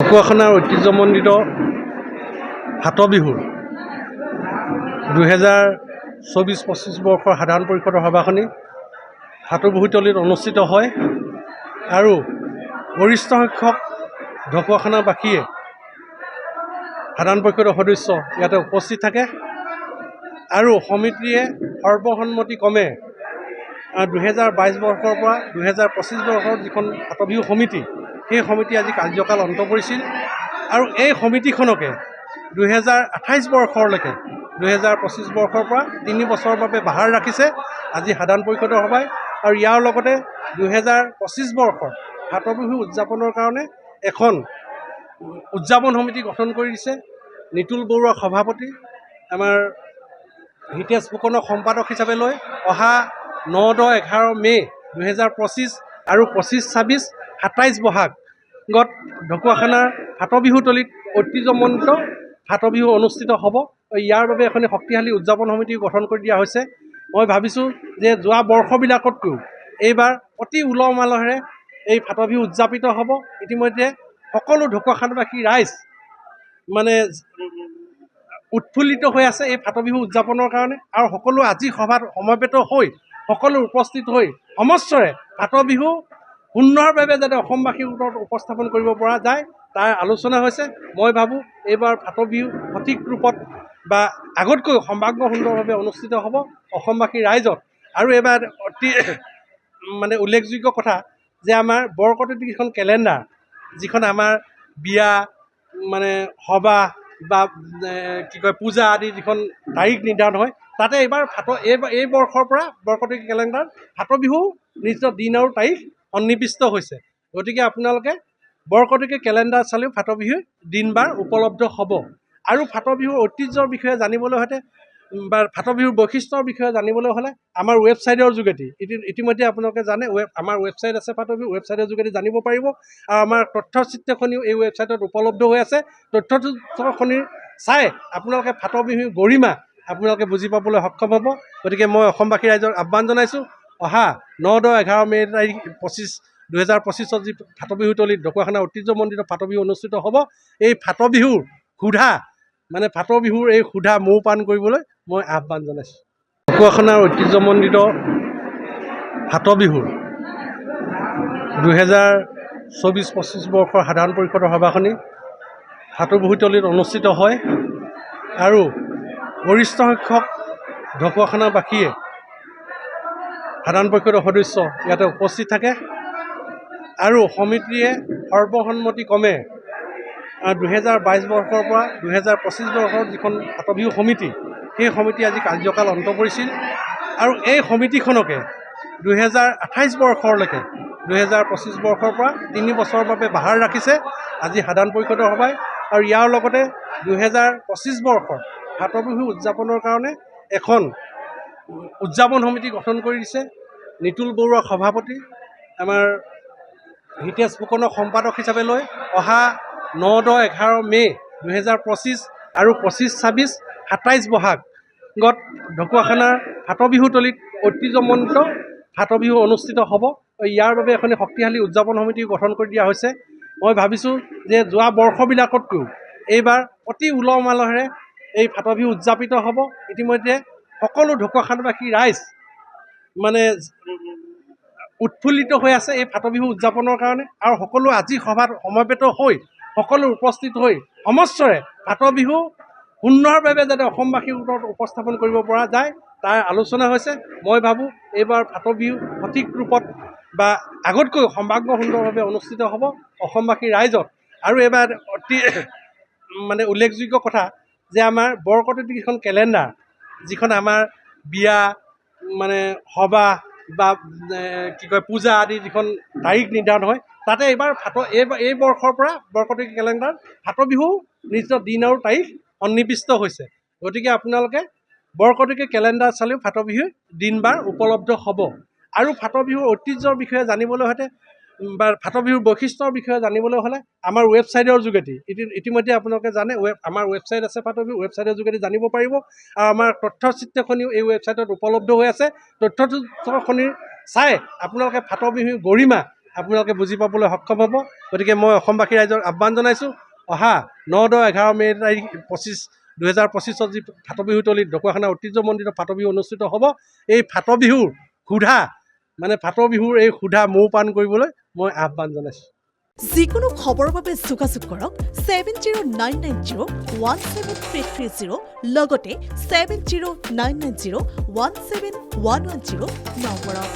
ঢকুৱাখানাৰ ঐতিহ্যমণ্ডিত ফাট বিহুৰ 2024-25 বৰ্ষৰ সাধাৰণ পৰিষদৰ সভাখনি ফাটবিহুতলীত অনুষ্ঠিত হয় আৰু গৰিষ্ঠ সংখ্যক ঢকুৱাখানাবাসীয়ে সাধাৰণ পৰিষদৰ সদস্য ইয়াতে উপস্থিত থাকে আৰু সমিতিয়ে সৰ্বসন্মতিক্ৰমে 2022 বৰ্ষৰ পৰা 2025 বৰ্ষৰ যিখন ফাটবিহু সমিতি সেই সমিতি আজি কাৰ্যকাল অন্ত পৰিছিল আৰু এই সমিতিখনকে 2028 বৰ্ষলৈকে 2025 বৰ্ষৰ পৰা 3 বছৰৰ বাবে বাহাৰ ৰাখিছে আজি সাধাৰণ পৰিষদৰ সভাই আৰু ইয়াৰ লগতে 2025 বৰ্ষৰ ফাটবিহু উদযাপনৰ কাৰণে এখন উদযাপন সমিতি গঠন কৰি দিছে। নিতুল বৰুৱা সভাপতি, আমাৰ হিতেশ ফুকনক সম্পাদক হিচাপে লৈ অহা 9-11 মে' 2025 আৰু 25-26 27 বহাগত ঢকুৱাখানাৰ ফাটবিহুতলীত ঐতিহ্যমণ্ডিত ফাটবিহু অনুষ্ঠিত হ'ব। ইয়াৰ বাবে এখন শক্তিশালী উদযাপন সমিতি গঠন কৰি দিয়া হৈছে। মই ভাবিছোঁ যে যোৱা বৰ্ষবিলাকতকৈও এইবাৰ অতি উলহ মালহেৰে এই ফাটবিহু উদযাপিত হ'ব। ইতিমধ্যে সকলো ঢকুৱাখানাবাসী ৰাইজ মানে উৎফুল্লিত হৈ আছে এই ফাটবিহু উদযাপনৰ কাৰণে আৰু সকলো আজি সভাত সমবেত হৈ সকলো উপস্থিত হৈ সমস্তৰে ফাটবিহু সুন্দৰভাৱে যাতে অসমবাসীৰ ওপৰত উপস্থাপন কৰিব পৰা যায় তাৰ আলোচনা হৈছে। মই ভাবোঁ এইবাৰ ফাটবিহু সঠিক ৰূপত বা আগতকৈ সৰ্বাংগ সুন্দৰভাৱে অনুষ্ঠিত হ'ব অসমবাসীৰ ৰাইজত। আৰু এইবাৰ অতি মানে উল্লেখযোগ্য কথা যে আমাৰ বৰকটকী যিখন কেলেণ্ডাৰ, যিখন আমাৰ বিয়া মানে সবাহ বা পূজা আদি যিখন তাৰিখ নিৰ্ধাৰণ হয় তাতে এইবাৰ এই বৰ্ষৰ পৰা বৰকটকী কেলেণ্ডাৰ ফাটবিহু নিৰ্দিষ্ট দিন আৰু তাৰিখ সন্নিৱিষ্ট হৈছে। গতিকে আপোনালোকে বৰকটকী কেলেণ্ডাৰ চালেও ফাটবিহুৰ দিন বাৰ উপলব্ধ হ'ব। আৰু ফাটবিহুৰ ঐতিহ্যৰ বিষয়ে জানিবলৈ হ'লে বা ফাটবিহুৰ বৈশিষ্ট্যৰ বিষয়ে জানিবলৈ হ'লে আমাৰ ৱেবছাইটৰ যোগেদি ইতিমধ্যে আপোনালোকে জানে আমাৰ ৱেবছাইট আছে, ফাটবিহুৰ ৱেবছাইটৰ যোগেদি জানিব পাৰিব আৰু আমাৰ তথ্যচিত্ৰখনিও এই ৱেবছাইটত উপলব্ধ হৈ আছে। তথ্যচিত্ৰখনি চাই আপোনালোকে ফাটবিহুৰ গৰিমা আপোনালোকে বুজি পাবলৈ সক্ষম হ'ব। গতিকে মই অসমবাসী ৰাইজক আহ্বান জনাইছোঁ, অহা 9-11 মে' তাৰিখ 2025 যি ফাটবিহুতলীত ঢকুৱাখানাৰ ঐতিহ্যমণ্ডিত ফাটবিহু অনুষ্ঠিত হ'ব, এই ফাটবিহুৰ ফাটবিহুৰ এই সুধা মৌ পান কৰিবলৈ মই আহ্বান জনাইছোঁ। ঢকুৱাখানাৰ ঐতিহ্যমণ্ডিত ফাটবিহুৰ 2024-25 বৰ্ষৰ সাধাৰণ পৰিষদৰ সভাখনি ফাটবিহুতলীত অনুষ্ঠিত হয় আৰু গৰিষ্ঠ সংখ্যক ঢকুৱাখানাবাসীয়ে সাধাৰণ পৰিষদৰ সদস্য ইয়াতে উপস্থিত থাকে আৰু সমিতিয়ে সৰ্বসন্মতিক্ৰমে 2022 বৰ্ষৰ পৰা 2025 বৰ্ষৰ যিখন ফাটবিহু সমিতি সেই সমিতি আজি কাৰ্যকাল অন্ত পৰিছিল আৰু এই সমিতিখনকে 2028 বৰ্ষলৈকে 2025 বৰ্ষৰ পৰা 3 বছৰৰ বাবে বাহাৰ ৰাখিছে আজি সাধাৰণ পৰিষদৰ সভাই আৰু ইয়াৰ লগতে 2025 বৰ্ষৰ ফাটবিহু উদযাপনৰ কাৰণে এখন উদযাপন সমিতি গঠন কৰি দিছে। নিতুল বৰুৱা সভাপতি, আমাৰ হিতেশ ফুকনক সম্পাদক হিচাপে লৈ অহা 9-11 মে' 2025 আৰু 25-26 27 বহাগত ঢকুৱাখানাৰ ফাটবিহুতলীত ঐতিহ্যমণ্ডিত ফাটবিহু অনুষ্ঠিত হ'ব। ইয়াৰ বাবে এখন শক্তিশালী উদযাপন সমিতি গঠন কৰি দিয়া হৈছে। মই ভাবিছোঁ যে যোৱা বৰ্ষবিলাকতকৈও এইবাৰ অতি উলহ মালহেৰে এই ফাটবিহু উদযাপিত হ'ব। ইতিমধ্যে সকলো ঢকুৱাখানাবাসী ৰাইজ মানে উৎফুল্লিত হৈ আছে এই ফাটবিহু উদযাপনৰ কাৰণে আৰু সকলো আজি সভাত সমবেত হৈ সকলো উপস্থিত হৈ সমস্তৰে ফাটবিহু সুন্দৰভাৱে যাতে অসমবাসীৰ ওপৰত উপস্থাপন কৰিব পৰা যায় তাৰ আলোচনা হৈছে। মই ভাবোঁ এইবাৰ ফাটবিহু সঠিক ৰূপত বা আগতকৈ সৰ্বাংগ সুন্দৰভাৱে অনুষ্ঠিত হ'ব অসমবাসীৰ ৰাইজত। আৰু এইবাৰ অতি মানে উল্লেখযোগ্য কথা যে আমাৰ বৰকটকী যিখন কেলেণ্ডাৰ, যিখন আমাৰ বিয়া মানে সবাহ বা পূজা আদি যিখন তাৰিখ নিৰ্ধাৰণ হয় তাতে এইবাৰ এই বৰ্ষৰ পৰা বৰকটকী কেলেণ্ডাৰ ফাটবিহু নিৰ্দিষ্ট দিন আৰু তাৰিখ সন্নিৱিষ্ট হৈছে। গতিকে আপোনালোকে বৰকটকী কেলেণ্ডাৰ চালেও ফাটবিহুৰ দিন বাৰ উপলব্ধ হ'ব। আৰু ফাটবিহুৰ ঐতিহ্যৰ বিষয়ে জানিবলৈ হ'লে বা ফাটবিহুৰ বৈশিষ্ট্যৰ বিষয়ে জানিবলৈ হ'লে আমাৰ ৱেবছাইটৰ যোগেদি ইতিমধ্যে আপোনালোকে জানে আমাৰ ৱেবছাইট আছে, ফাটবিহুৰ ৱেবছাইটৰ যোগেদি জানিব পাৰিব আৰু আমাৰ তথ্যচিত্ৰখনিও এই ৱেবছাইটত উপলব্ধ হৈ আছে। তথ্যচিত্ৰখনি চাই আপোনালোকে ফাটবিহুৰ গৰিমা আপোনালোকে বুজি পাবলৈ সক্ষম হ'ব। গতিকে মই অসমবাসী ৰাইজক আহ্বান জনাইছোঁ, অহা 9-10-11 মে' তাৰিখ 2025 যি ফাটবিহুতলীত ঢকুৱাখানা ঐতিহ্যমণ্ডিত ফাটবিহু অনুষ্ঠিত হ'ব। এই ফাটবিহুৰ ফাটবিহুৰ এই সুধা মৌ পান কৰিবলৈ মই আহ্বান জনাইছোঁ। যিকোনো খবৰৰ বাবে যোগাযোগ কৰক 7099017330 লগতে 7099017110 নম্বৰত।